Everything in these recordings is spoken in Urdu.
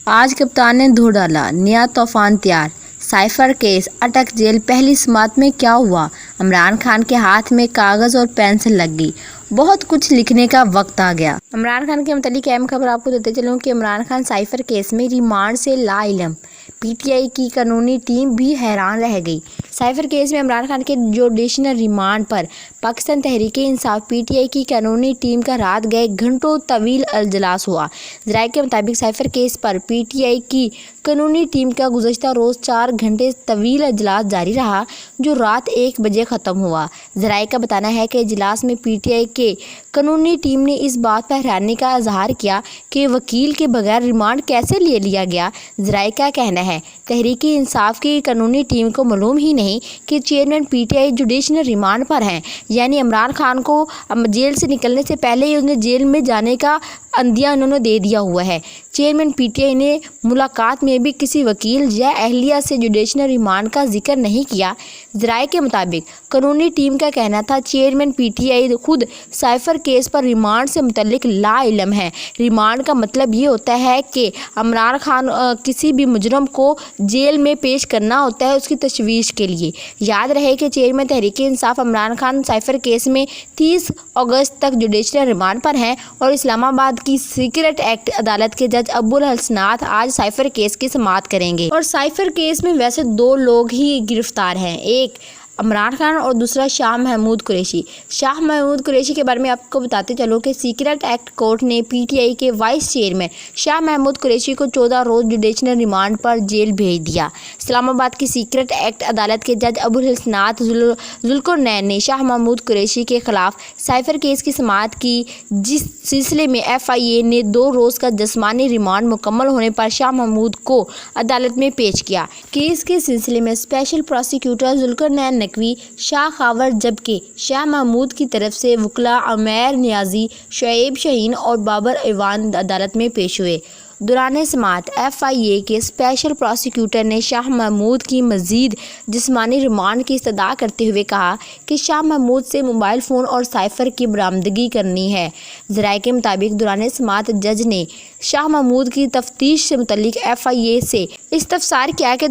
آج کپتان نے دھو ڈالا، نیا طوفان تیار، سائفر کیس، اٹک جیل، پہلی سماعت میں کیا ہوا؟ عمران خان کے ہاتھ میں کاغذ اور پینسل لگ گئی، بہت کچھ لکھنے کا وقت آ گیا۔ عمران خان کے متعلق اہم خبر آپ کو دیتے چلوں کہ عمران خان سائفر کیس میں ریمانڈ سے لا علم، پی ٹی آئی کی قانونی ٹیم بھی حیران رہ گئی۔ سائفر کیس میں عمران خان کے جوڈیشنل ریمانڈ پر پاکستان تحریک انصاف پی ٹی آئی کی قانونی ٹیم کا رات گئے گھنٹوں طویل اجلاس ہوا۔ ذرائع کے مطابق سائفر کیس پر پی ٹی آئی کی قانونی ٹیم کا گزشتہ روز 4 گھنٹے طویل اجلاس جاری رہا، جو رات 1 بجے ختم ہوا۔ ذرائع کا بتانا ہے کہ اجلاس میں پی ٹی آئی کے قانونی ٹیم نے اس بات پر حیرانی کا اظہار کیا کہ وکیل کے بغیر ریمانڈ کیسے لے لیا گیا۔ ذرائع کا کہنا ہے تحریک انصاف کی قانونی ٹیم کو معلوم ہی نہیں کہ chairman P T I judicial remand پر ہیں، یعنی عمران خان کو جیل سے نکلنے سے پہلے ہی انہیں جیل میں جانے کا عندیہ انہوں نے دے دیا ہوا ہے۔ چیئرمین پی ٹی آئی نے ملاقات میں بھی کسی وکیل یا اہلیہ سے جوڈیشنل ریمانڈ کا ذکر نہیں کیا۔ ذرائع کے مطابق قانونی ٹیم کا کہنا تھا چیئرمین پی ٹی آئی خود سائفر کیس پر ریمانڈ سے متعلق لا علم ہے۔ ریمانڈ کا مطلب یہ ہوتا ہے کہ عمران خان کسی بھی مجرم کو جیل میں پیش کرنا ہوتا ہے اس کی تشویش کے لیے۔ یاد رہے کہ chairman Tehreek Insaf Imran Khan cipher case میں 30 اگست تک جوڈیشنل ریمانڈ پر ہیں اور اسلام آباد کی سیکرٹ ایکٹ عدالت کے جج ابو الحسنات آج سائفر کیس کی سماعت کریں گے۔ اور سائفر کیس میں ویسے 2 لوگ ہی گرفتار ہیں، ایک عمران خان اور دوسرا شاہ محمود قریشی۔ شاہ محمود قریشی کے بارے میں آپ کو بتاتے چلو کہ سیکرٹ ایکٹ کورٹ نے پی ٹی آئی کے وائس چیئرمین شاہ محمود قریشی کو 14 روز جوڈیشنل ریمانڈ پر جیل بھیج دیا۔ اسلام آباد کی سیکرٹ ایکٹ عدالت کے جج ابو الحسنات ذوالقرنین نے شاہ محمود قریشی کے خلاف سائفر کیس کی سماعت کی، جس سلسلے میں ایف آئی اے نے 2 روز کا جسمانی ریمانڈ مکمل ہونے پر شاہ محمود کو عدالت میں پیش کیا۔ کیس کے سلسلے میں اسپیشل پراسیکیوٹر ذوالقرنین نقوی، شاہ خاور جبکہ شاہ محمود کی طرف سے وکلاء عمیر نیازی، شعیب شاہین اور بابر ایوان عدالت میں پیش ہوئے۔ دوران سماعت ایف آئی اے کے اسپیشل پراسیکیوٹر نے شاہ محمود کی مزید جسمانی ریمانڈ کی استدعا کرتے ہوئے کہا کہ شاہ محمود سے موبائل فون اور سائفر کی برآمدگی کرنی ہے۔ ذرائع کے مطابق دوران سماعت جج نے شاہ محمود کی تفتیش سے متعلق ایف آئی اے سے استفسار کیا کہ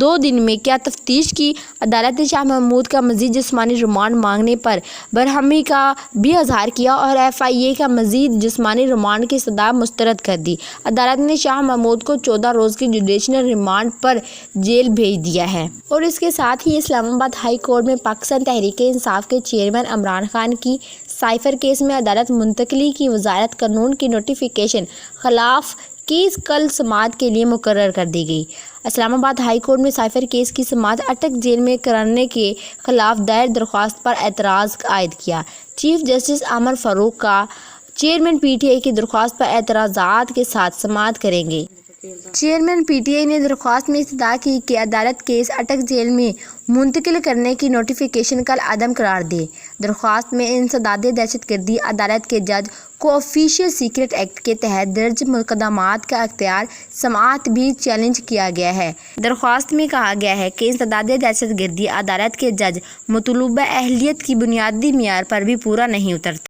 2 دن میں کیا تفتیش کی۔ عدالت نے شاہ محمود کا مزید جسمانی ریمانڈ مانگنے پر برہمی کا بھی اظہار کیا اور ایف آئی اے کا مزید جسمانی ریمانڈ کی استدعا مسترد کر دی۔ عدالت نے شاہ محمود کو 14 روز کی جوڈیشنل ریمانڈ پر جیل بھیج دیا ہے۔ اور اس کے ساتھ ہی اسلام آباد ہائی کورٹ میں پاکستان تحریک انصاف کے چیئرمین عمران خان کی سائفر کیس میں عدالت منتقلی کی وزارت قانون کی نوٹیفیکیشن خلاف کیس کل سماعت کے لیے مقرر کر دی گئی۔ اسلام آباد ہائی کورٹ میں سائفر کیس کی سماعت اٹک جیل میں کرانے کے خلاف دائر درخواست پر اعتراض عائد کیا۔ چیف جسٹس عامر فاروق کا چیئرمین پی ٹی آئی کی درخواست پر اعتراضات کے ساتھ سماعت کریں گے۔ چیئرمین پی ٹی آئی نے درخواست میں استدعا کی کہ عدالت کیس اٹک جیل میں منتقل کرنے کی نوٹیفیکیشن کل عدم قرار دے۔ درخواست میں انسداد دہشت گردی عدالت کے جج کو آفیشیل سیکرٹ ایکٹ کے تحت درج مقدمات کا اختیار سماعت بھی چیلنج کیا گیا ہے۔ درخواست میں کہا گیا ہے کہ انسداد دہشت گردی عدالت کے جج مطلوبہ اہلیت کی بنیادی معیار پر بھی پورا نہیں اترتے۔